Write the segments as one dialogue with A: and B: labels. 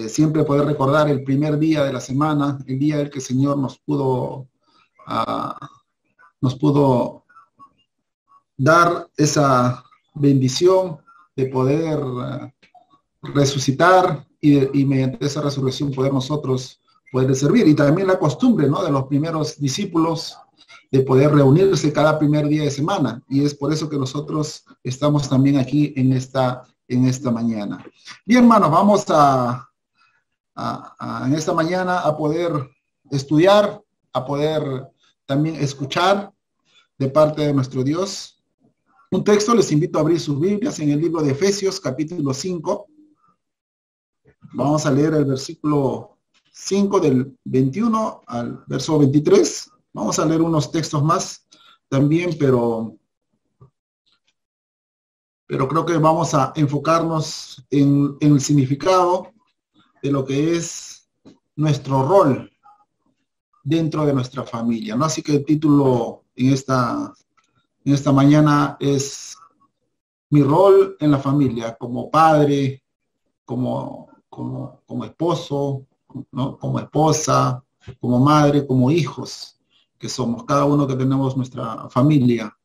A: Siempre poder recordar el primer día de la semana, el día en que el Señor ah, nos pudo dar esa bendición de poder resucitar y mediante esa resurrección poder nosotros poder servir. Y también la costumbre, ¿no?, de los primeros discípulos de poder reunirse cada primer día de semana. Y es por eso que nosotros estamos también aquí en esta mañana. Bien, hermanos, vamos en esta mañana a poder estudiar, a poder también escuchar de parte de nuestro Dios. Un texto, les invito a abrir sus Biblias en el libro de Efesios, capítulo 5. Vamos a leer el versículo 5 del 21 al verso 23. Vamos a leer unos textos más también, pero creo que vamos a enfocarnos en el significado de lo que es nuestro rol dentro de nuestra familia, ¿no? Así que el título en esta mañana es mi rol en la familia, como padre, como esposo, ¿no?, como esposa, como madre, como hijos, que somos cada uno que tenemos nuestra familia.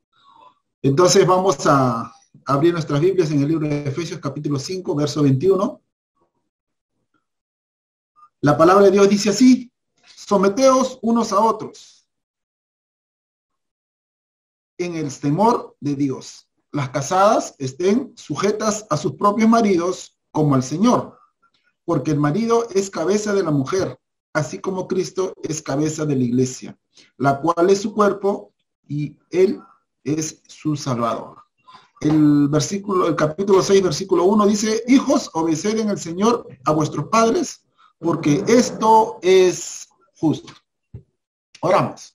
A: Entonces vamos a abrir nuestras Biblias en el libro de Efesios capítulo 5, verso 21. La palabra de Dios dice así: someteos unos a otros en el temor de Dios. Las casadas estén sujetas a sus propios maridos como al Señor, porque el marido es cabeza de la mujer, así como Cristo es cabeza de la iglesia, la cual es su cuerpo y él es su Salvador. El capítulo 6, versículo 1 dice: hijos, obedeced en el Señor a vuestros padres, porque esto es justo. Oramos.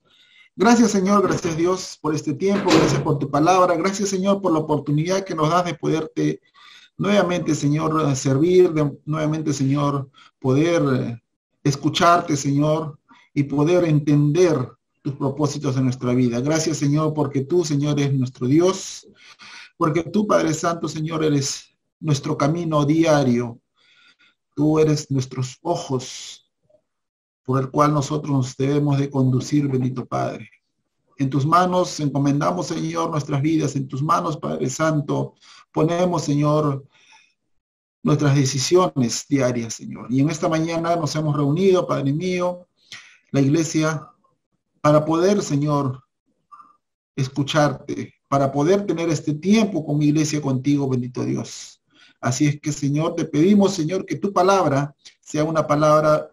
A: Gracias, Señor, gracias, Dios, por este tiempo, gracias por tu palabra, gracias, Señor, por la oportunidad que nos das de poderte nuevamente, Señor, servir, nuevamente, Señor, poder escucharte, Señor, y poder entender tus propósitos en nuestra vida. Gracias, Señor, porque tú, Señor, eres nuestro Dios, porque tú, Padre Santo, Señor, eres nuestro camino diario. Tú eres nuestros ojos por el cual nosotros nos debemos de conducir, bendito Padre. En tus manos encomendamos, Señor, nuestras vidas. En tus manos, Padre Santo, ponemos, Señor, nuestras decisiones diarias, Señor. Y en esta mañana nos hemos reunido, Padre mío, la iglesia, para poder, Señor, escucharte, para poder tener este tiempo con mi iglesia contigo, bendito Dios. Así es que, Señor, te pedimos, Señor, que tu palabra sea una palabra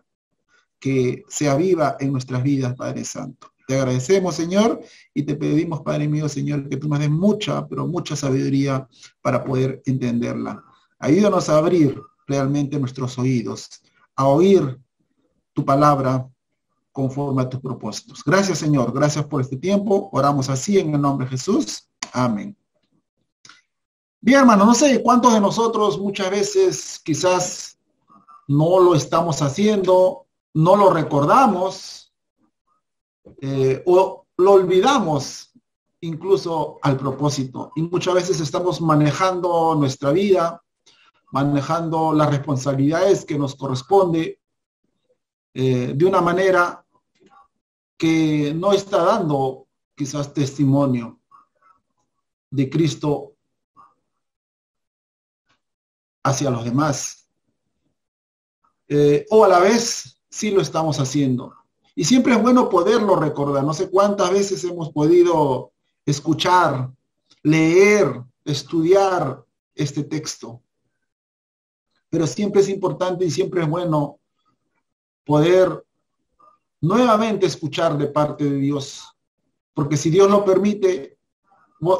A: que sea viva en nuestras vidas, Padre Santo. Te agradecemos, Señor, y te pedimos, Padre mío, Señor, que tú nos des mucha, pero mucha sabiduría para poder entenderla. Ayúdanos a abrir realmente nuestros oídos, a oír tu palabra conforme a tus propósitos. Gracias, Señor. Gracias por este tiempo. Oramos así en el nombre de Jesús. Amén. Bien, hermano, no sé cuántos de nosotros muchas veces quizás no lo estamos haciendo, no lo recordamos o lo olvidamos incluso al propósito. Y muchas veces estamos manejando nuestra vida, manejando las responsabilidades que nos corresponde de una manera que no está dando quizás testimonio de Cristo hacia los demás. O a la vez sí lo estamos haciendo. Y siempre es bueno poderlo recordar. No sé cuántas veces hemos podido escuchar, leer, estudiar este texto. Pero siempre es importante y siempre es bueno poder nuevamente escuchar de parte de Dios. Porque si Dios lo permite,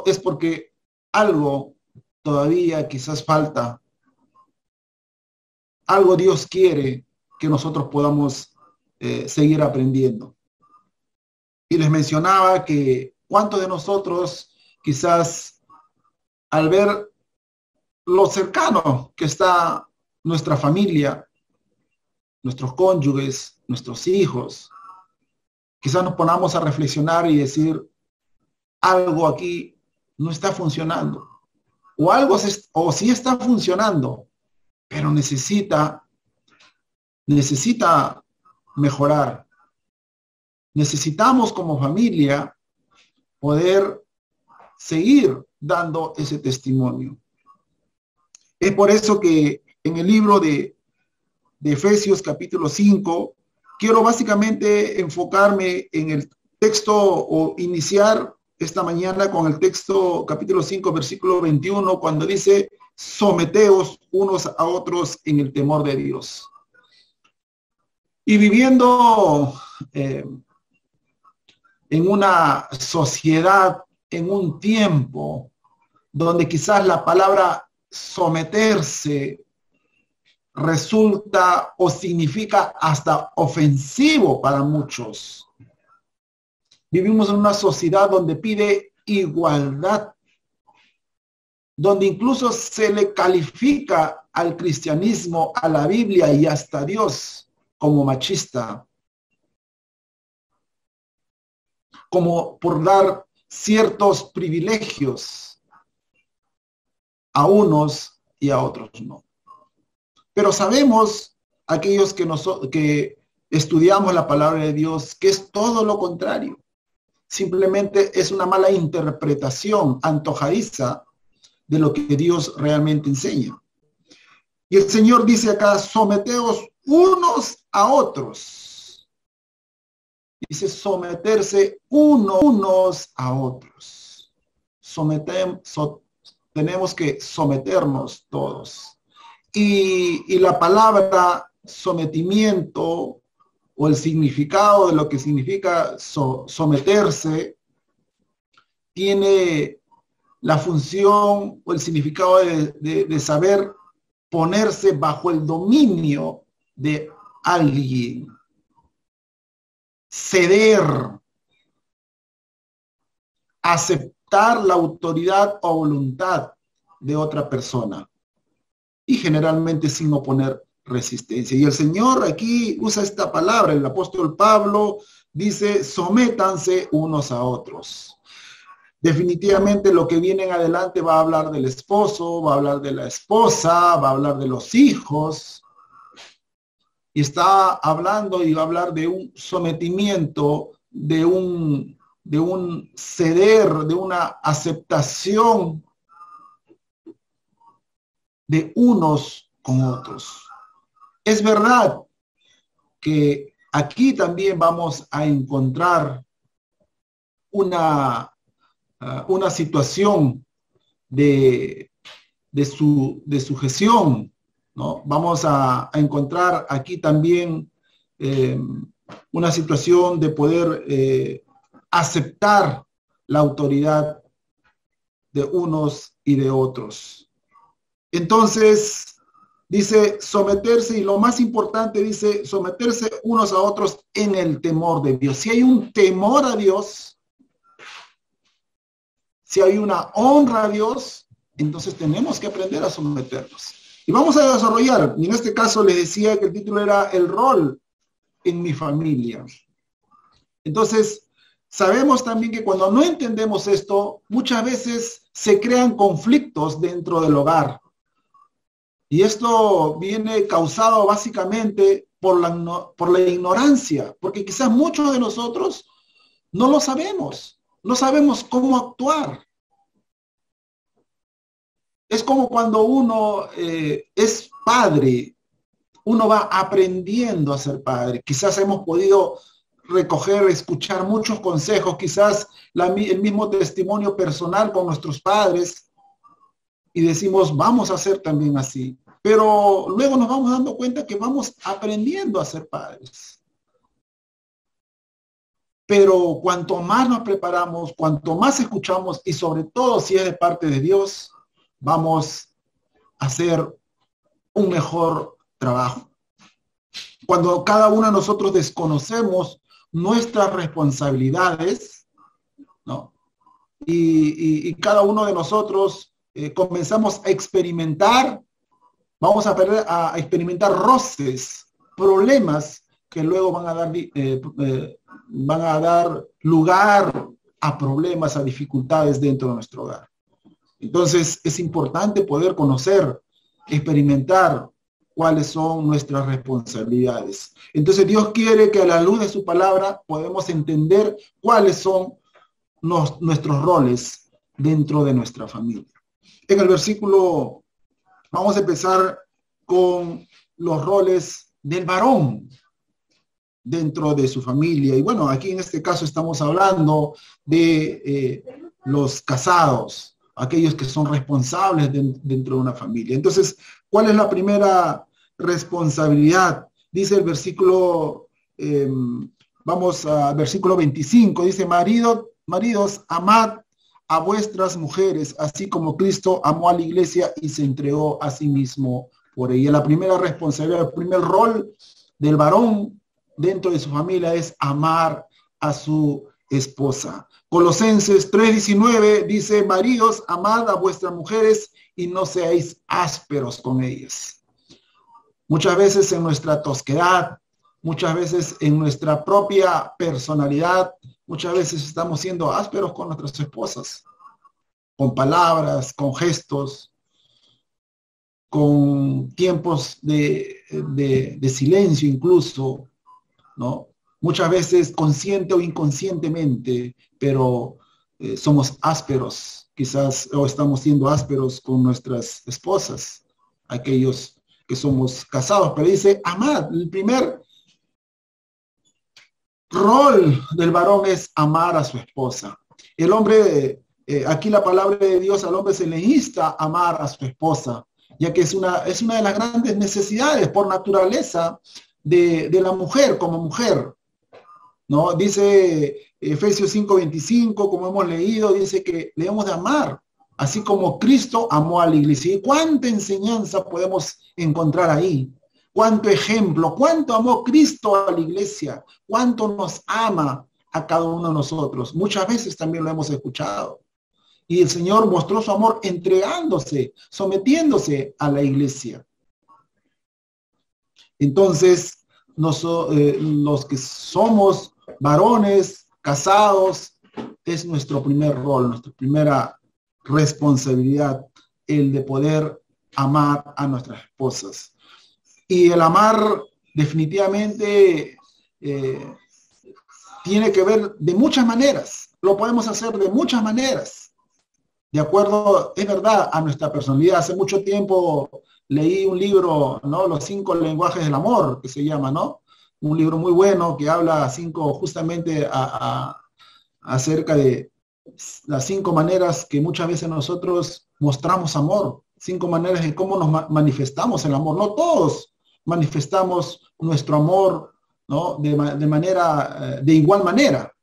A: es porque algo todavía quizás falta. Algo Dios quiere que nosotros podamos seguir aprendiendo. Y les mencionaba que cuántos de nosotros quizás al ver lo cercano que está nuestra familia, nuestros cónyuges, nuestros hijos, quizás nos ponamos a reflexionar y decir, algo aquí no está funcionando. O algo, o sí está funcionando, pero necesita mejorar. Necesitamos como familia poder seguir dando ese testimonio. Es por eso que en el libro de Efesios capítulo 5, quiero básicamente enfocarme en el texto o iniciar esta mañana con el texto capítulo 5, versículo 21, cuando dice, someteos unos a otros en el temor de Dios. Y viviendo en una sociedad, en un tiempo donde quizás la palabra someterse resulta o significa hasta ofensivo para muchos. Vivimos en una sociedad donde pide igualdad, donde incluso se le califica al cristianismo, a la Biblia y hasta a Dios como machista, como por dar ciertos privilegios a unos y a otros no. Pero sabemos, aquellos que estudiamos la palabra de Dios, que es todo lo contrario. Simplemente es una mala interpretación antojadiza de lo que Dios realmente enseña. Y el Señor dice acá, someteos unos a otros. Dice someterse unos a otros. Tenemos que someternos todos. Y la palabra sometimiento o el significado de lo que significa someterse tiene la función o el significado de saber ponerse bajo el dominio de alguien, ceder, aceptar la autoridad o voluntad de otra persona y generalmente sin oponer resistencia. Y el Señor aquí usa esta palabra, el apóstol Pablo dice, sométanse unos a otros. Definitivamente lo que viene en adelante va a hablar del esposo, va a hablar de la esposa, va a hablar de los hijos. Y está hablando y va a hablar de un sometimiento, de un ceder, de una aceptación de unos con otros. Es verdad que aquí también vamos a encontrar una situación de sujeción, ¿no? Vamos a encontrar aquí también una situación de poder aceptar la autoridad de unos y de otros. Entonces, dice someterse, y lo más importante dice someterse unos a otros en el temor de Dios. Si hay un temor a Dios, si hay una honra a Dios, entonces tenemos que aprender a someternos. Y vamos a desarrollar, y en este caso les decía que el título era el rol en mi familia. Entonces, sabemos también que cuando no entendemos esto, muchas veces se crean conflictos dentro del hogar. Y esto viene causado básicamente por la ignorancia, porque quizás muchos de nosotros no lo sabemos, no sabemos cómo actuar. Es como cuando uno es padre, uno va aprendiendo a ser padre. Quizás hemos podido recoger, escuchar muchos consejos, quizás el mismo testimonio personal con nuestros padres, y decimos, vamos a ser también así. Pero luego nos vamos dando cuenta que vamos aprendiendo a ser padres. Pero cuanto más nos preparamos, cuanto más escuchamos, y sobre todo si es de parte de Dios, vamos a hacer un mejor trabajo. Cuando cada uno de nosotros desconocemos nuestras responsabilidades, ¿no? Y cada uno de nosotros comenzamos a experimentar, vamos a experimentar roces, problemas que luego van a dar lugar a problemas, a dificultades dentro de nuestro hogar. Entonces es importante poder conocer, experimentar cuáles son nuestras responsabilidades. Entonces Dios quiere que a la luz de su palabra podamos entender cuáles son nuestros roles dentro de nuestra familia. En el versículo, vamos a empezar con los roles del varón dentro de su familia. Y bueno, aquí en este caso estamos hablando de los casados, aquellos que son responsables dentro de una familia. Entonces, ¿cuál es la primera responsabilidad? Dice el versículo, vamos al versículo 25, dice, maridos, amad a vuestras mujeres, así como Cristo amó a la iglesia y se entregó a sí mismo por ella. La primera responsabilidad, el primer rol del varón dentro de su familia es amar a su esposa. Colosenses 3:19 dice, maridos, amad a vuestras mujeres y no seáis ásperos con ellas. Muchas veces en nuestra tosquedad, muchas veces en nuestra propia personalidad, muchas veces estamos siendo ásperos con nuestras esposas, con palabras, con gestos, con tiempos de silencio incluso, ¿no? Muchas veces consciente o inconscientemente, pero somos ásperos, quizás, o estamos siendo ásperos con nuestras esposas, aquellos que somos casados, pero dice, amad. El primer rol del varón es amar a su esposa. El hombre, aquí la palabra de Dios, al hombre se le insta a amar a su esposa, ya que es una de las grandes necesidades por naturaleza de la mujer como mujer, ¿no? Dice Efesios 5:25, como hemos leído, dice que debemos de amar, así como Cristo amó a la iglesia. ¿Y cuánta enseñanza podemos encontrar ahí? ¿Cuánto ejemplo? ¿Cuánto amó Cristo a la iglesia? ¿Cuánto nos ama a cada uno de nosotros? Muchas veces también lo hemos escuchado. Y el Señor mostró su amor entregándose, sometiéndose a la iglesia. Entonces, los que somos varones, casados, es nuestro primer rol, nuestra primera responsabilidad, el de poder amar a nuestras esposas. Y el amar definitivamente tiene que ver de muchas maneras, lo podemos hacer de muchas maneras, de acuerdo, es verdad, a nuestra personalidad. Hace mucho tiempo leí un libro, ¿no? Los 5 lenguajes del amor, que se llama, ¿no? Un libro muy bueno que habla justamente acerca de las 5 maneras que muchas veces nosotros mostramos amor, 5 maneras de cómo nos manifestamos el amor. No todos manifestamos nuestro amor, ¿no? de igual manera,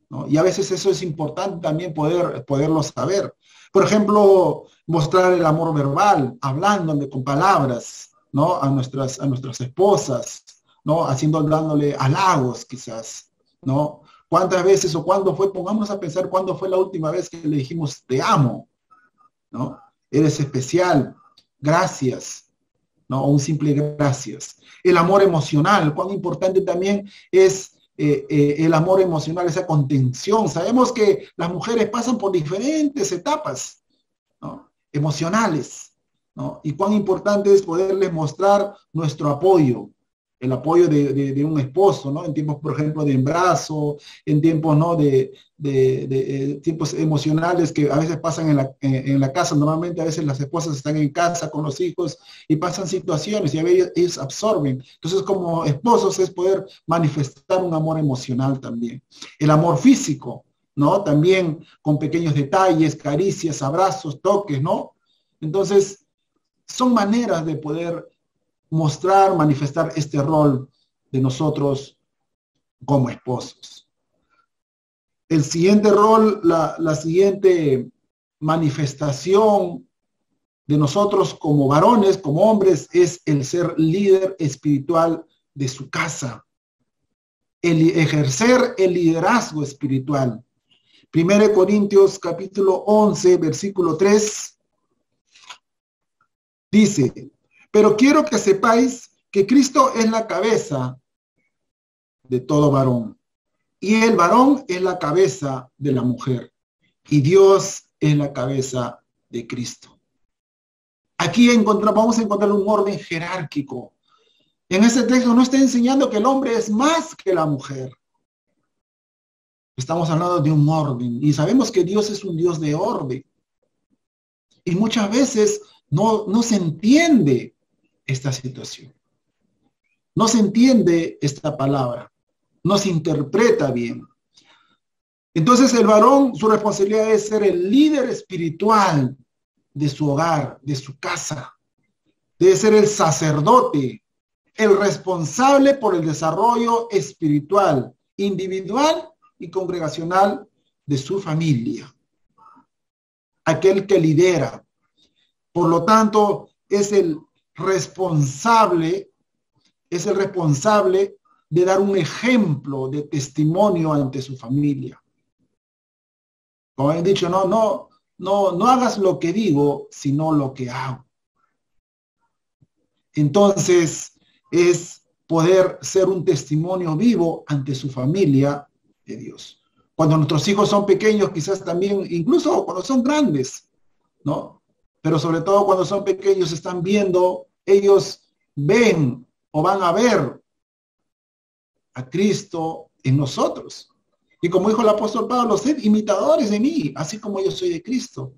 A: ¿no? Y a veces eso es importante también poderlo saber. Por ejemplo, mostrar el amor verbal, hablándole con palabras, ¿no? A nuestras esposas, ¿no? Dándole halagos quizás, ¿no? ¿Cuántas veces o cuándo fue? Pongámonos a pensar cuándo fue la última vez que le dijimos te amo, ¿no? Eres especial, gracias, ¿no? O un simple gracias. El amor emocional, cuán importante también es el amor emocional, esa contención. Sabemos que las mujeres pasan por diferentes etapas, ¿no? Emocionales, ¿no? Y cuán importante es poderles mostrar nuestro apoyo, el apoyo de un esposo, ¿no? En tiempos, por ejemplo, de embarazo, en tiempos, ¿no? Tiempos emocionales que a veces pasan en la casa. Normalmente a veces las esposas están en casa con los hijos y pasan situaciones y a veces ellos absorben. Entonces, como esposos es poder manifestar un amor emocional también. El amor físico, ¿no? También con pequeños detalles, caricias, abrazos, toques, ¿no? Entonces, son maneras de poder mostrar, manifestar este rol de nosotros como esposos. El siguiente rol, la siguiente manifestación de nosotros como varones, como hombres, es el ser líder espiritual de su casa, el ejercer el liderazgo espiritual. 1 Corintios capítulo 11, versículo 3, dice, pero quiero que sepáis que Cristo es la cabeza de todo varón, y el varón es la cabeza de la mujer, y Dios es la cabeza de Cristo. Aquí vamos a encontrar un orden jerárquico. En ese texto no está enseñando que el hombre es más que la mujer. Estamos hablando de un orden y sabemos que Dios es un Dios de orden. Y muchas veces no se entiende esta situación. No se entiende esta palabra. No se interpreta bien. Entonces el varón, su responsabilidad es ser el líder espiritual de su hogar, de su casa. Debe ser el sacerdote, el responsable por el desarrollo espiritual, individual y congregacional de su familia. Aquel que lidera. Por lo tanto, es el responsable de dar un ejemplo de testimonio ante su familia. Como han dicho, no hagas lo que digo, sino lo que hago. Entonces, es poder ser un testimonio vivo ante su familia de Dios. Cuando nuestros hijos son pequeños, quizás también, incluso cuando son grandes, ¿no? Pero sobre todo cuando son pequeños, están viendo, ellos ven o van a ver a Cristo en nosotros. Y como dijo el apóstol Pablo, sed imitadores de mí, así como yo soy de Cristo.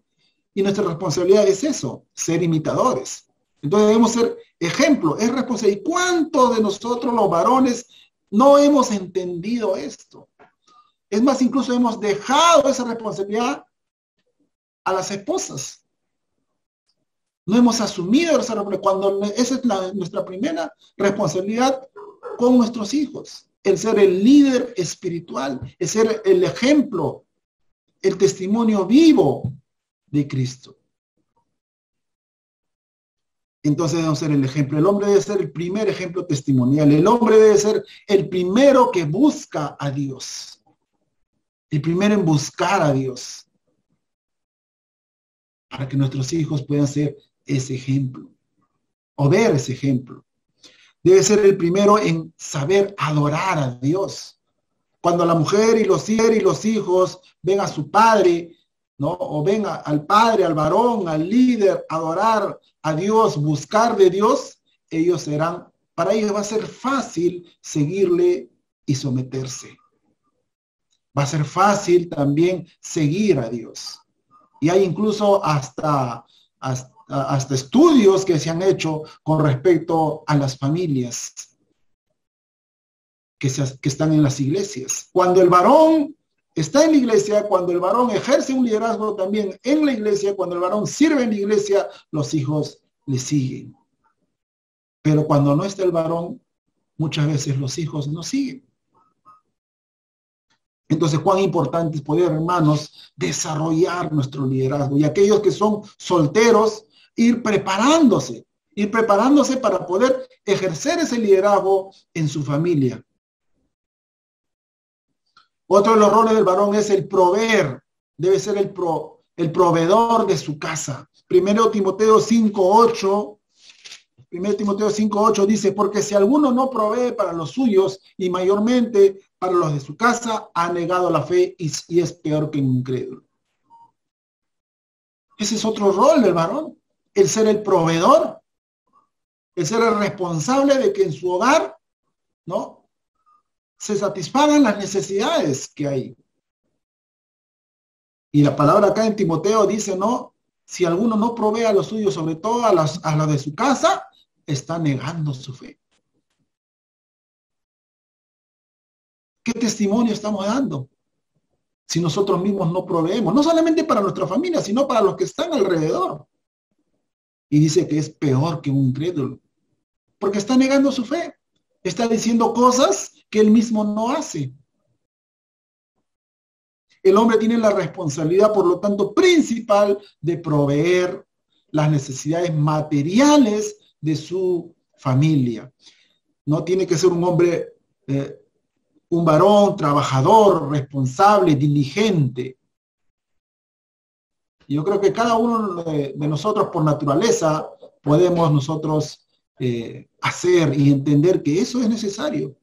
A: Y nuestra responsabilidad es eso, ser imitadores. Entonces debemos ser ejemplo, es responsabilidad. ¿Y cuántos de nosotros los varones no hemos entendido esto? Es más, incluso hemos dejado esa responsabilidad a las esposas. No hemos asumido esa responsabilidad, cuando esa es nuestra primera responsabilidad con nuestros hijos. El ser el líder espiritual, el ser el ejemplo, el testimonio vivo de Cristo. Entonces debemos ser el ejemplo. El hombre debe ser el primer ejemplo testimonial. El hombre debe ser el primero que busca a Dios. El primero en buscar a Dios. Para que nuestros hijos puedan ser ese ejemplo. O ver ese ejemplo. Debe ser el primero en saber adorar a Dios. Cuando la mujer y los hijos ven a su padre, ¿no? O ven al padre, al varón, al líder, adorar a Dios, buscar de Dios, para ellos va a ser fácil seguirle y someterse. Va a ser fácil también seguir a Dios. Y hay incluso hasta estudios que se han hecho con respecto a las familias que están en las iglesias. Cuando el varón está en la iglesia, cuando el varón ejerce un liderazgo también en la iglesia, cuando el varón sirve en la iglesia, los hijos le siguen. Pero cuando no está el varón, muchas veces los hijos no siguen. Entonces, cuán importante es poder, hermanos, desarrollar nuestro liderazgo. Y aquellos que son solteros, ir preparándose para poder ejercer ese liderazgo en su familia. Otro de los roles del varón es el proveer. Debe ser el proveedor de su casa. 1 Timoteo 5:8 dice, porque si alguno no provee para los suyos y mayormente para los de su casa, ha negado la fe y es peor que un incrédulo. Ese es otro rol del varón, el ser el proveedor, el ser el responsable de que en su hogar, ¿no?, se satisfagan las necesidades que hay. Y la palabra acá en Timoteo dice, ¿no?, si alguno no provee a los suyos, sobre todo a los de su casa, está negando su fe. ¿Qué testimonio estamos dando? Si nosotros mismos no proveemos, no solamente para nuestra familia, sino para los que están alrededor. Y dice que es peor que un incrédulo, porque está negando su fe. Está diciendo cosas que él mismo no hace. El hombre tiene la responsabilidad, por lo tanto, principal de proveer las necesidades materiales de su familia. No tiene que ser un hombre, un varón trabajador, responsable, diligente. Yo creo que cada uno de nosotros, por naturaleza, podemos nosotros hacer y entender que eso es necesario.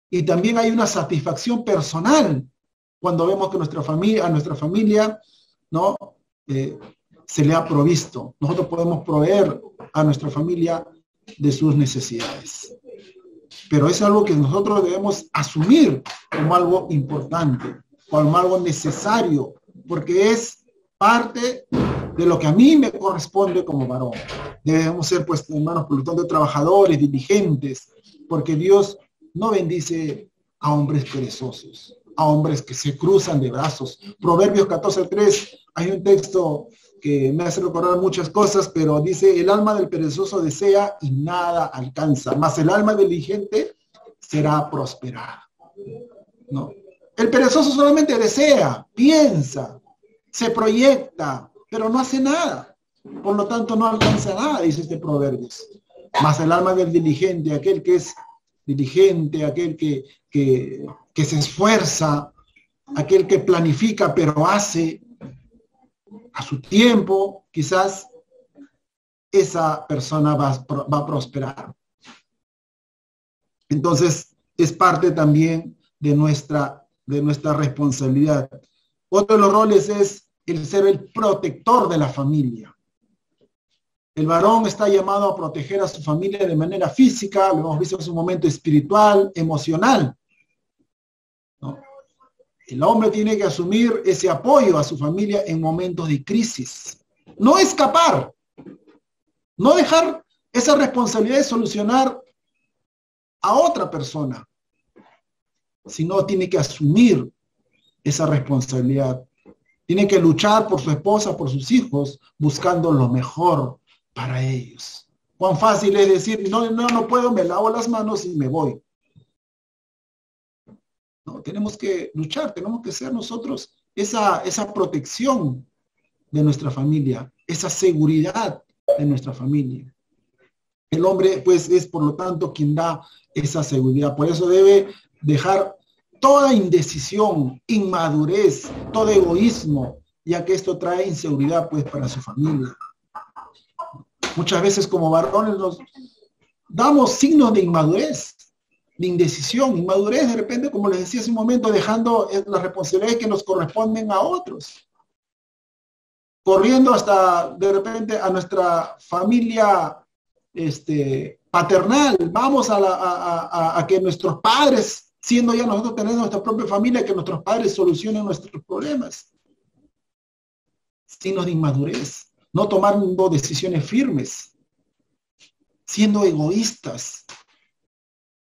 A: Y también hay una satisfacción personal cuando vemos que nuestra familia, ¿no?, se le ha provisto. Nosotros podemos proveer a nuestra familia de sus necesidades. Pero es algo que nosotros debemos asumir como algo importante, como algo necesario, porque es parte de lo que a mí me corresponde como varón. Debemos ser, pues, hermanos, por lo tanto, trabajadores, diligentes, porque Dios no bendice a hombres perezosos, a hombres que se cruzan de brazos. Proverbios 14:3, hay un texto que me hace recordar muchas cosas, pero dice, el alma del perezoso desea y nada alcanza, mas el alma del diligente será prosperada. ¿No? El perezoso solamente desea, piensa, se proyecta, pero no hace nada. Por lo tanto, no alcanza nada, dice este proverbio. Mas el alma del diligente, aquel que es diligente, aquel que se esfuerza, aquel que planifica, pero hace a su tiempo, quizás esa persona va a prosperar. Entonces, es parte también de nuestra responsabilidad. Otro de los roles es el ser el protector de la familia. El varón está llamado a proteger a su familia de manera física, lo hemos visto en su momento espiritual, emocional, ¿no? El hombre tiene que asumir ese apoyo a su familia en momentos de crisis. No escapar, no dejar esa responsabilidad de solucionar a otra persona, sino tiene que asumir esa responsabilidad. Tiene que luchar por su esposa, por sus hijos, buscando lo mejor para ellos. Cuán fácil es decir, no puedo, me lavo las manos y me voy. No, tenemos que luchar, tenemos que ser nosotros esa protección de nuestra familia, esa seguridad de nuestra familia. El hombre, pues, es por lo tanto quien da esa seguridad. Por eso debe dejar toda indecisión, inmadurez, todo egoísmo, ya que esto trae inseguridad, pues, para su familia. Muchas veces como varones nos damos signos de inmadurez, de indecisión, inmadurez de repente, como les decía hace un momento, dejando las responsabilidades que nos corresponden a otros. Corriendo hasta de repente a nuestra familia paternal, vamos a que nuestros padres, siendo ya nosotros tenemos nuestra propia familia, que nuestros padres solucionen nuestros problemas. Signos de inmadurez, no tomando decisiones firmes, siendo egoístas.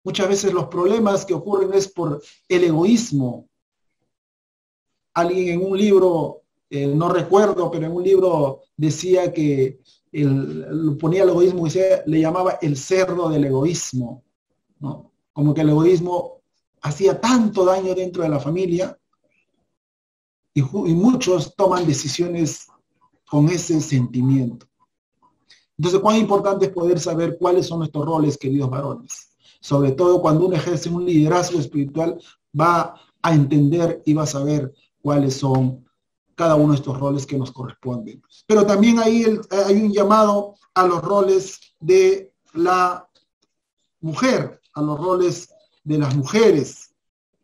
A: Muchas veces los problemas que ocurren es por el egoísmo. Alguien en un libro, no recuerdo, pero en un libro decía que ponía el egoísmo y le llamaba el cerdo del egoísmo, ¿no? Como que el egoísmo hacía tanto daño dentro de la familia y muchos toman decisiones con ese sentimiento. Entonces, cuán importante es poder saber cuáles son nuestros roles, queridos varones. Sobre todo cuando uno ejerce un liderazgo espiritual, va a entender y va a saber cuáles son cada uno de estos roles que nos corresponden. Pero también ahí hay un llamado a los roles de la mujer, a los roles de las mujeres,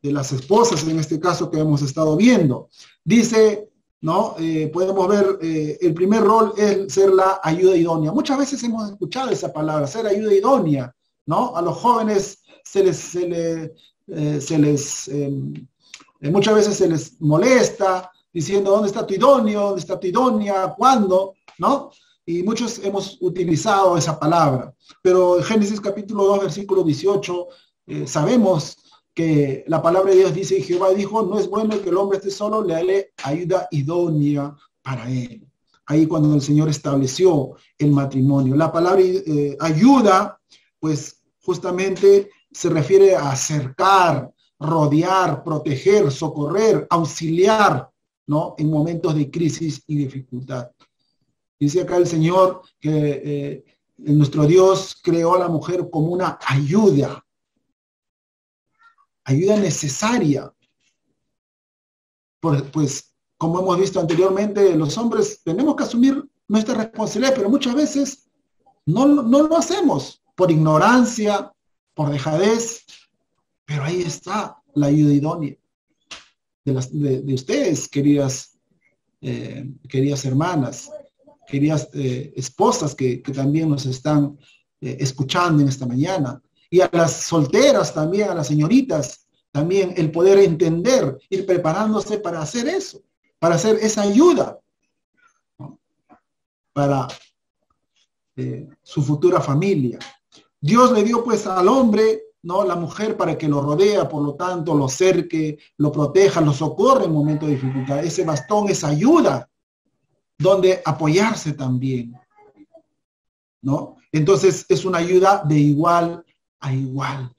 A: de las esposas, en este caso que hemos estado viendo. Dice, ¿no? Podemos ver, el primer rol es ser la ayuda idónea. Muchas veces hemos escuchado esa palabra, ser ayuda idónea, ¿no? A los jóvenes muchas veces se les molesta, diciendo, ¿dónde está tu idóneo? ¿Dónde está tu idónea? ¿Cuándo? ¿No? Y muchos hemos utilizado esa palabra. Pero en Génesis capítulo 2, versículo 18, sabemos que la palabra de Dios dice, y Jehová dijo, no es bueno que el hombre esté solo, le haré ayuda idónea para él. Ahí cuando el Señor estableció el matrimonio. La palabra ayuda, pues justamente se refiere a acercar, rodear, proteger, socorrer, auxiliar, ¿no? En momentos de crisis y dificultad. Dice acá el Señor que nuestro Dios creó a la mujer como una ayuda necesaria. Pues, como hemos visto anteriormente, los hombres tenemos que asumir nuestra responsabilidad, pero muchas veces no lo hacemos por ignorancia, por dejadez, pero ahí está la ayuda idónea de ustedes, queridas hermanas. queridas esposas que también nos están escuchando en esta mañana. Y a las solteras también, a las señoritas, también el poder entender, ir preparándose para hacer eso, para hacer esa ayuda, ¿no? Para su futura familia. Dios le dio pues al hombre, ¿no?, la mujer para que lo rodea, por lo tanto, lo cerque, lo proteja, lo socorre en momentos de dificultad. Ese bastón, esa ayuda, donde apoyarse también, ¿no? Entonces es una ayuda de igual a igual.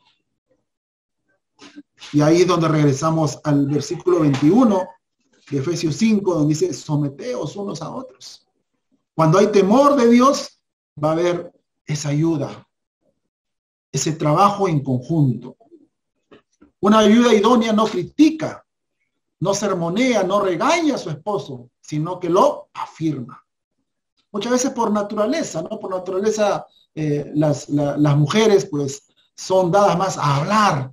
A: Y ahí es donde regresamos al versículo 21 de Efesios 5, donde dice, someteos unos a otros. Cuando hay temor de Dios, va a haber esa ayuda, ese trabajo en conjunto. Una ayuda idónea no critica, no sermonea, no regaña a su esposo, sino que lo afirma. Muchas veces por naturaleza, ¿no? Por naturaleza las mujeres pues son dadas más a hablar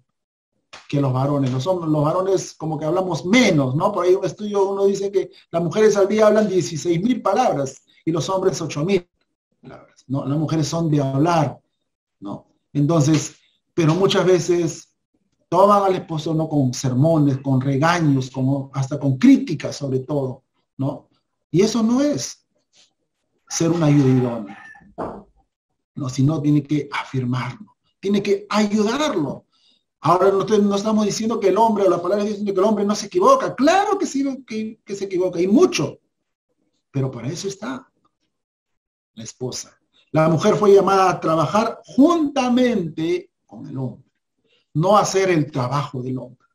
A: que los varones. Los varones como que hablamos menos, ¿no? Por ahí un estudio uno dice que las mujeres al día hablan 16,000 palabras y los hombres 8,000 palabras, ¿no? Las mujeres son de hablar, ¿no? Entonces, pero muchas veces toman al esposo, ¿no?, con sermones, con regaños, hasta con críticas sobre todo, ¿no? Y eso no es ser una ayuda idónea, no, sino tiene que afirmarlo, tiene que ayudarlo. Ahora no estamos diciendo que el hombre, o la palabra dice que el hombre no se equivoca. Claro que sí, que se equivoca, y mucho. Pero para eso está la esposa. La mujer fue llamada a trabajar juntamente con el hombre, no hacer el trabajo del hombre.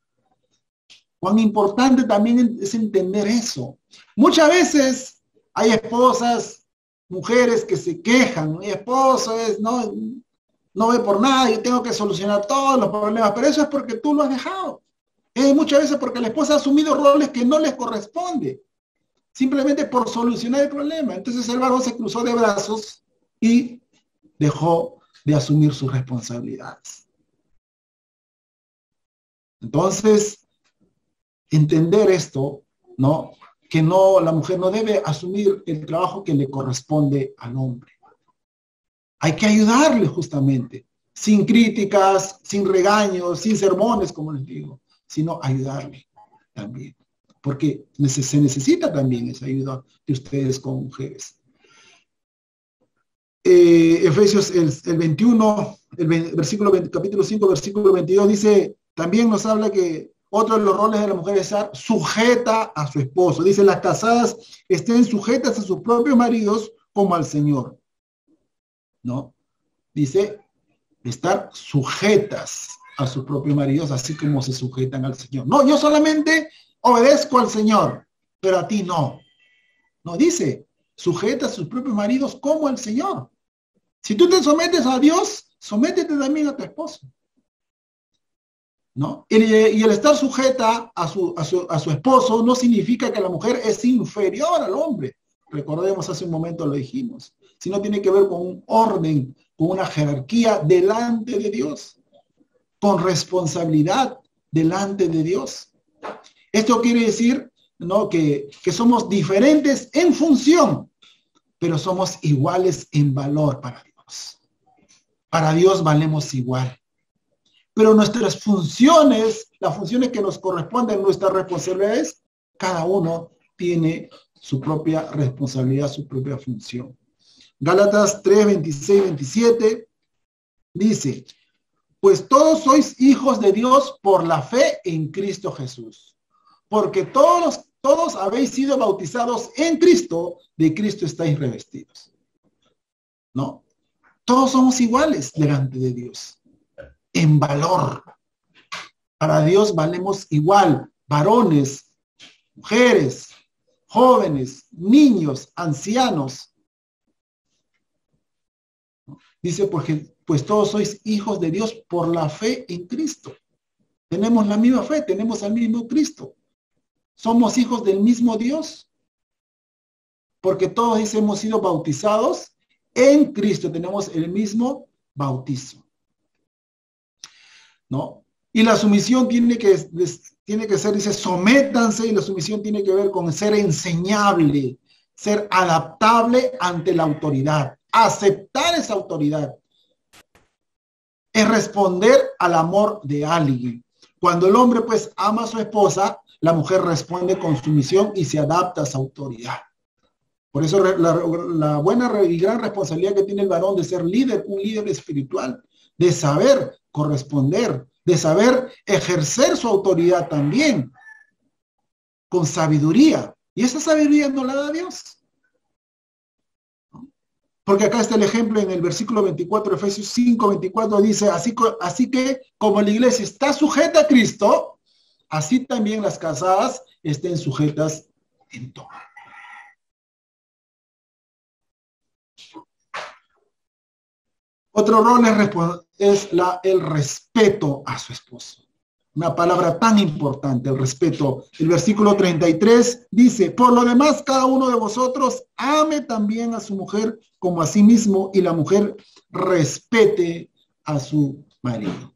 A: Cuán importante también es entender eso. Muchas veces hay esposas, mujeres que se quejan. Mi esposo no ve por nada, yo tengo que solucionar todos los problemas, pero eso es porque tú lo has dejado. Es muchas veces porque la esposa ha asumido roles que no les corresponde, simplemente por solucionar el problema. Entonces el varón se cruzó de brazos y dejó de asumir sus responsabilidades. Entonces, entender esto, ¿no?, que la mujer no debe asumir el trabajo que le corresponde al hombre. Hay que ayudarle justamente, sin críticas, sin regaños, sin sermones, como les digo, sino ayudarle también. Porque se necesita también esa ayuda de ustedes como mujeres. Efesios el 21, capítulo 5, versículo 22 dice, también nos habla que otro de los roles de la mujer es estar sujeta a su esposo. Dice, las casadas estén sujetas a sus propios maridos como al Señor, ¿no? Dice, estar sujetas a sus propios maridos, así como se sujetan al Señor. No, yo solamente obedezco al Señor, pero a ti no. No, dice, sujeta a sus propios maridos como al Señor. Si tú te sometes a Dios, sométete también a tu esposo, ¿no? Y el estar sujeta a su esposo no significa que la mujer es inferior al hombre. Recordemos, hace un momento lo dijimos. Sino tiene que ver con un orden, con una jerarquía delante de Dios, con responsabilidad delante de Dios. Esto quiere decir, ¿no?, que somos diferentes en función, pero somos iguales en valor para Dios. Para Dios valemos igual. Pero nuestras funciones, las funciones que nos corresponden, nuestras responsabilidades, cada uno tiene su propia responsabilidad, su propia función. Gálatas 3, 26, 27 dice, pues todos sois hijos de Dios por la fe en Cristo Jesús, porque todos habéis sido bautizados en Cristo, de Cristo estáis revestidos. ¿No? Todos somos iguales delante de Dios, en valor. Para Dios valemos igual, varones, mujeres, jóvenes, niños, ancianos. Dice, porque pues todos sois hijos de Dios por la fe en Cristo. Tenemos la misma fe, tenemos al mismo Cristo. Somos hijos del mismo Dios. Porque todos hemos sido bautizados en Cristo. Tenemos el mismo bautizo, ¿no? Y la sumisión tiene que ser, dice, sométanse, y la sumisión tiene que ver con ser enseñable, ser adaptable ante la autoridad, aceptar esa autoridad. Es responder al amor de alguien. Cuando el hombre pues ama a su esposa, la mujer responde con sumisión y se adapta a esa autoridad. Por eso la buena y gran responsabilidad que tiene el varón de ser líder, un líder espiritual, de saber corresponder, de saber ejercer su autoridad también, con sabiduría. Y esa sabiduría no la da Dios. Porque acá está el ejemplo en el versículo 24, Efesios 5, 24, dice, así que como la iglesia está sujeta a Cristo, así también las casadas estén sujetas en todo. Otro rol es el respeto a su esposo. Una palabra tan importante, el respeto. El versículo 33 dice, por lo demás, cada uno de vosotros ame también a su mujer como a sí mismo, y la mujer respete a su marido.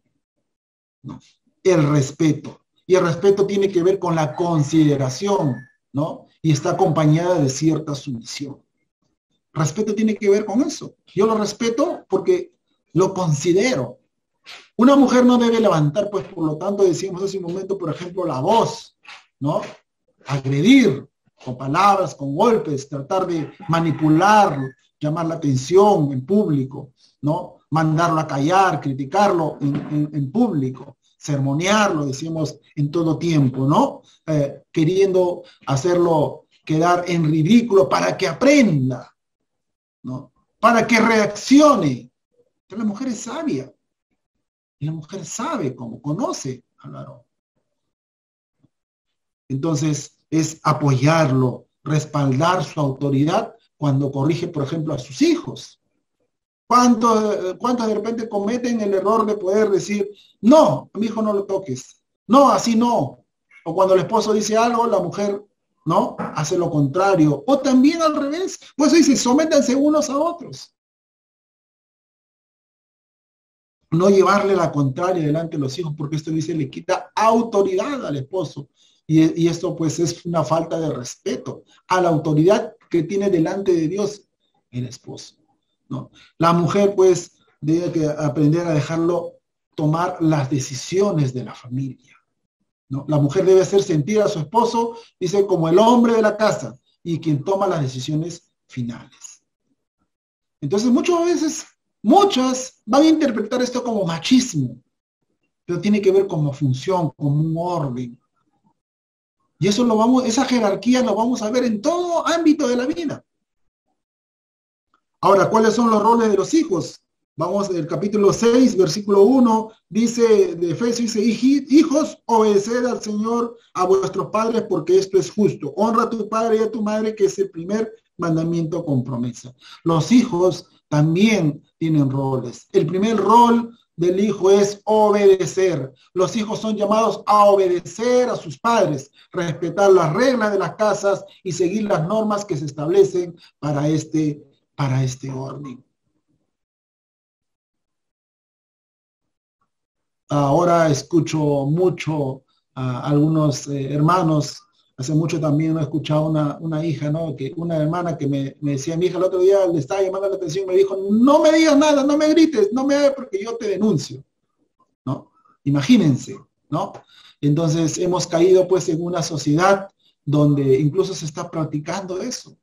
A: ¿No? El respeto. Y el respeto tiene que ver con la consideración, ¿no? Y está acompañada de cierta sumisión. Respeto tiene que ver con eso. Yo lo respeto porque lo considero. Una mujer no debe levantar, pues por lo tanto decíamos hace un momento, por ejemplo, la voz, ¿no? Agredir con palabras, con golpes, tratar de manipular, llamar la atención en público, ¿no? Mandarlo a callar, criticarlo en público, sermonearlo, decimos en todo tiempo, ¿no? Queriendo hacerlo quedar en ridículo para que aprenda, ¿no? Para que reaccione. Entonces la mujer es sabia. Y la mujer sabe cómo, conoce al varón. Entonces, es apoyarlo, respaldar su autoridad cuando corrige, por ejemplo, a sus hijos. ¿Cuántos de repente cometen el error de poder decir, no, a mi hijo no lo toques, no, así no? O cuando el esposo dice algo, la mujer, ¿no? Hace lo contrario. O también al revés. Pues dice, sométanse unos a otros. No llevarle la contraria delante de los hijos, porque esto dice, le quita autoridad al esposo. Y esto pues es una falta de respeto a la autoridad que tiene delante de Dios el esposo, ¿no? La mujer pues debe que aprender a dejarlo tomar las decisiones de la familia, ¿no? La mujer debe hacer sentir a su esposo, dice, como el hombre de la casa y quien toma las decisiones finales. Entonces muchas van a interpretar esto como machismo, pero tiene que ver como función, como un orden. Y eso esa jerarquía lo vamos a ver en todo ámbito de la vida. Ahora, ¿cuáles son los roles de los hijos? Vamos al capítulo 6, versículo 1, dice de Efesios, dice, hijos, obedeced al Señor, a vuestros padres, porque esto es justo. Honra a tu padre y a tu madre, que es el primer mandamiento con promesa. Los hijos también tienen roles. El primer rol del hijo es obedecer. Los hijos son llamados a obedecer a sus padres, respetar las reglas de las casas y seguir las normas que se establecen para este orden. Ahora escucho mucho a algunos hermanos. Hace mucho también he escuchado una hija, ¿no? Una hermana que me decía, mi hija el otro día le estaba llamando la atención y me dijo, no me digas nada, no me grites, no me hagas porque yo te denuncio, ¿no? Imagínense, ¿no? Entonces hemos caído pues en una sociedad donde incluso se está practicando eso.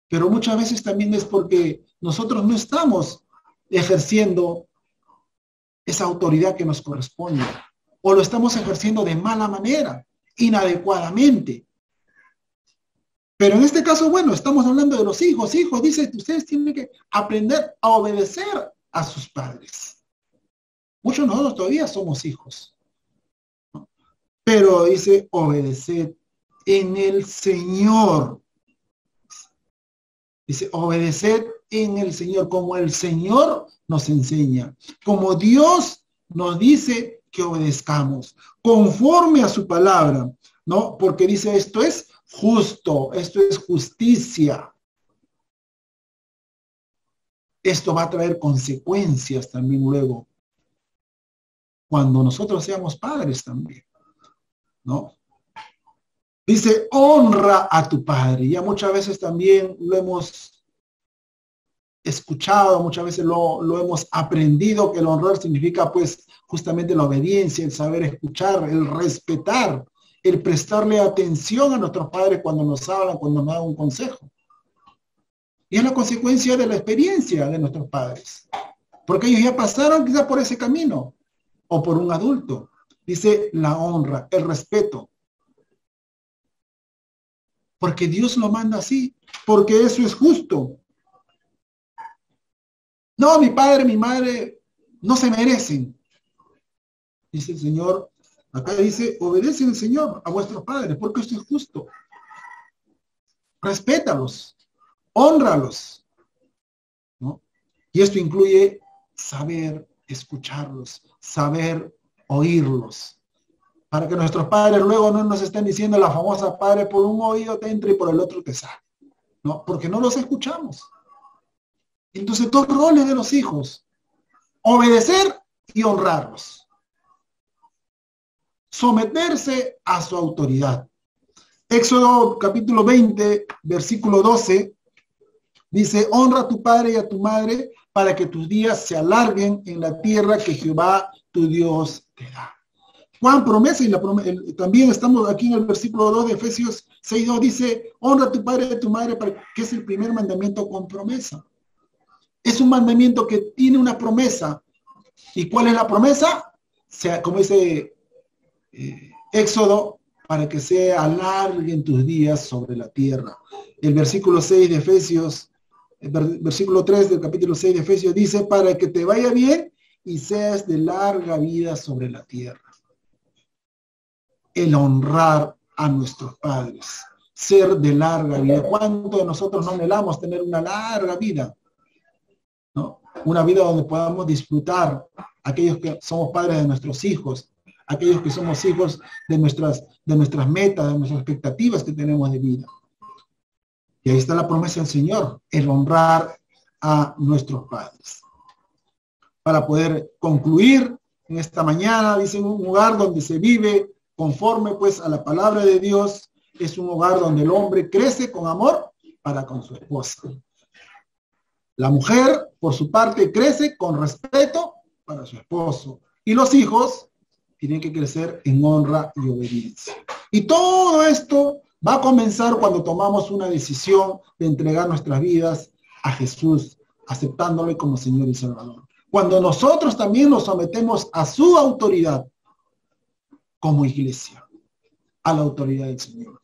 A: Pero muchas veces también es porque nosotros no estamos ejerciendo esa autoridad que nos corresponde, o lo estamos ejerciendo de mala manera, inadecuadamente. Pero en este caso, bueno, estamos hablando de los hijos. Hijos, dice, ustedes tienen que aprender a obedecer a sus padres. Muchos de nosotros todavía somos hijos, ¿no? Pero dice, obedecer en el Señor. Dice, obedecer en el Señor, como el Señor nos enseña, como Dios nos dice que obedezcamos, conforme a su palabra, ¿no? Porque dice, esto es justo, esto es justicia. Esto va a traer consecuencias también luego, cuando nosotros seamos padres también, ¿no? Dice, honra a tu padre. Ya muchas veces también lo hemos escuchado, muchas veces lo hemos aprendido, que el honrar significa pues justamente la obediencia, el saber escuchar, el respetar, el prestarle atención a nuestros padres cuando nos hablan, cuando nos dan un consejo. Y es la consecuencia de la experiencia de nuestros padres, porque ellos ya pasaron quizás por ese camino, o por un adulto. Dice la honra, el respeto. Porque Dios lo manda así, porque eso es justo. No, mi padre, mi madre no se merecen. Dice el Señor, acá dice, obedecen al Señor, a vuestros padres, porque esto es justo. Respétalos, hónralos, ¿no? Y esto incluye saber escucharlos, saber oírlos, para que nuestros padres luego no nos estén diciendo la famosa padre, por un oído te entra y por el otro te sale, ¿no? Porque no los escuchamos. Entonces, dos roles de los hijos: obedecer y honrarlos. Someterse a su autoridad. Éxodo capítulo 20, versículo 12, dice, honra a tu padre y a tu madre para que tus días se alarguen en la tierra que Jehová tu Dios te da. Juan promesa, y también estamos aquí en el versículo 2 de Efesios 6:2, dice, honra a tu padre y a tu madre, que es el primer mandamiento con promesa. Es un mandamiento que tiene una promesa. ¿Y cuál es la promesa? Sea, como dice Éxodo, para que se alarguen tus días sobre la tierra. El versículo 6 de Efesios, el versículo 3 del capítulo 6 de Efesios dice, para que te vaya bien y seas de larga vida sobre la tierra. El honrar a nuestros padres, ser de larga vida. ¿Cuántos de nosotros no anhelamos tener una larga vida? ¿No? Una vida donde podamos disfrutar, aquellos que somos padres de nuestros hijos, aquellos que somos hijos de nuestras metas, de nuestras expectativas que tenemos de vida. Y ahí está la promesa del Señor, el honrar a nuestros padres. Para poder concluir en esta mañana, dice, un hogar donde se vive conforme pues a la palabra de Dios, es un hogar donde el hombre crece con amor para con su esposa. La mujer, por su parte, crece con respeto para su esposo. Y los hijos tienen que crecer en honra y obediencia. Y todo esto va a comenzar cuando tomamos una decisión de entregar nuestras vidas a Jesús, aceptándole como Señor y Salvador. Cuando nosotros también nos sometemos a su autoridad como iglesia, a la autoridad del Señor.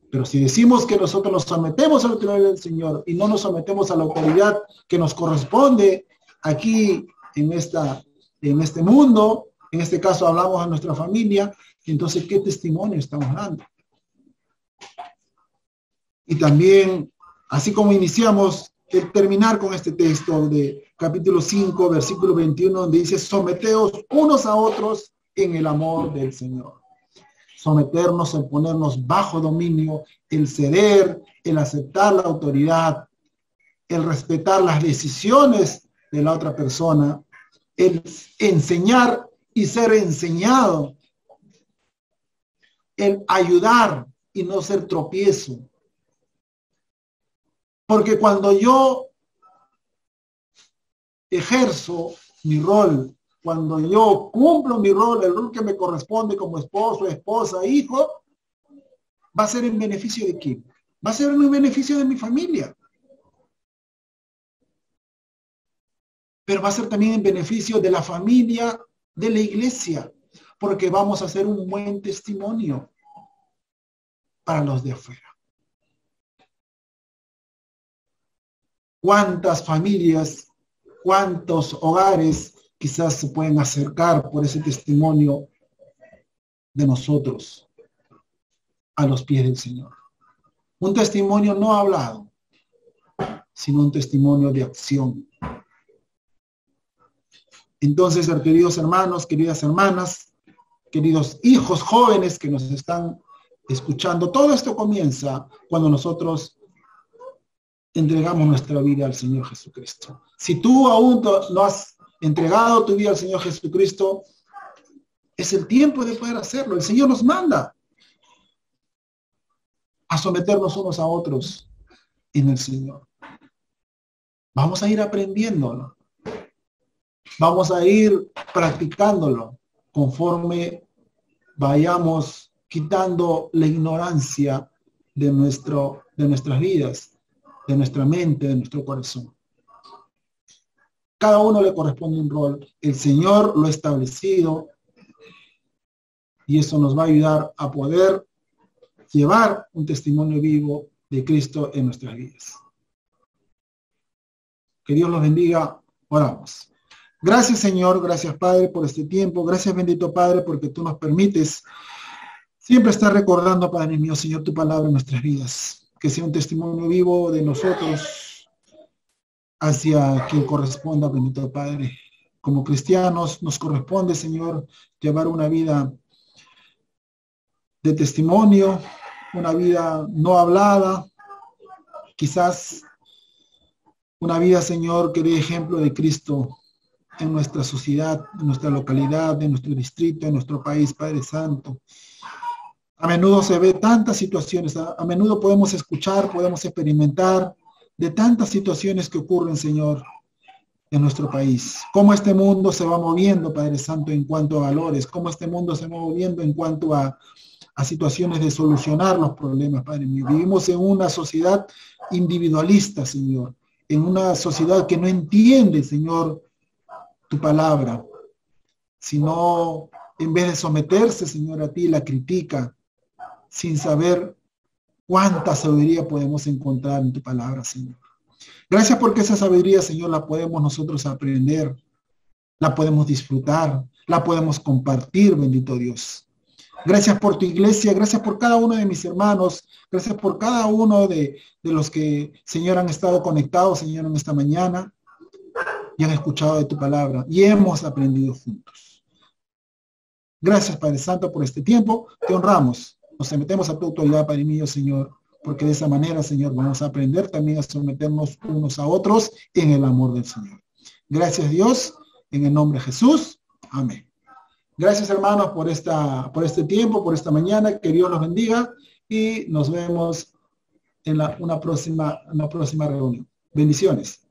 A: Pero si decimos que nosotros nos sometemos a la autoridad del Señor y no nos sometemos a la autoridad que nos corresponde aquí en este mundo, en este caso hablamos a nuestra familia, entonces ¿qué testimonio estamos dando? Y también, así como iniciamos, el terminar con este texto de capítulo 5, versículo 21, donde dice, someteos unos a otros en el amor del Señor. Someternos, el ponernos bajo dominio, el ceder, el aceptar la autoridad, el respetar las decisiones de la otra persona, el enseñar y ser enseñado, el ayudar y no ser tropiezo. Porque cuando yo ejerzo mi rol, cuando yo cumplo mi rol, el rol que me corresponde como esposo, esposa, hijo, va a ser en beneficio de quién? Va a ser en beneficio de mi familia. Pero va a ser también en beneficio de la familia, de la iglesia, porque vamos a hacer un buen testimonio para los de afuera. ¿Cuántas familias, cuántos hogares quizás se pueden acercar por ese testimonio de nosotros a los pies del Señor? Un testimonio no hablado, sino un testimonio de acción. Entonces, queridos hermanos, queridas hermanas, queridos hijos jóvenes que nos están escuchando, todo esto comienza cuando nosotros entregamos nuestra vida al Señor Jesucristo. Si tú aún no has entregado tu vida al Señor Jesucristo, es el tiempo de poder hacerlo. El Señor nos manda. a someternos unos a otros en el Señor. Vamos a ir aprendiéndolo. Vamos a ir practicándolo conforme vayamos quitando la ignorancia de nuestras vidas, de nuestra mente, de nuestro corazón. Cada uno le corresponde un rol. El Señor lo ha establecido y eso nos va a ayudar a poder llevar un testimonio vivo de Cristo en nuestras vidas. Que Dios los bendiga. Oramos. Gracias, Señor. Gracias, Padre, por este tiempo. Gracias, bendito Padre, porque tú nos permites siempre estar recordando, Padre mío, Señor, tu palabra en nuestras vidas. Que sea un testimonio vivo de nosotros hacia quien corresponda, bendito Padre. Como cristianos nos corresponde, Señor, llevar una vida de testimonio, una vida no hablada, quizás una vida, Señor, que dé ejemplo de Cristo en nuestra sociedad, en nuestra localidad, en nuestro distrito, en nuestro país, Padre Santo. A menudo se ve tantas situaciones, a menudo podemos escuchar, podemos experimentar de tantas situaciones que ocurren, Señor, en nuestro país. Cómo este mundo se va moviendo, Padre Santo, en cuanto a valores, cómo este mundo se va moviendo en cuanto a situaciones de solucionar los problemas, Padre mío. Vivimos en una sociedad individualista, Señor, en una sociedad que no entiende, Señor, tu palabra, sino en vez de someterse, Señor, a ti, la critica, sin saber cuánta sabiduría podemos encontrar en tu palabra, Señor. Gracias porque esa sabiduría, Señor, la podemos nosotros aprender, la podemos disfrutar, la podemos compartir, bendito Dios. Gracias por tu iglesia, gracias por cada uno de mis hermanos, gracias por cada uno de los que, Señor, han estado conectados, Señor, en esta mañana y han escuchado de tu palabra y hemos aprendido juntos. Gracias, Padre Santo, por este tiempo. Te honramos. Nos sometemos a tu autoridad, Padre mío, Señor, porque de esa manera, Señor, vamos a aprender también a someternos unos a otros en el amor del Señor. Gracias, Dios, en el nombre de Jesús. Amén. Gracias, hermanos, por este tiempo, por esta mañana. Que Dios los bendiga y nos vemos en una próxima reunión. Bendiciones.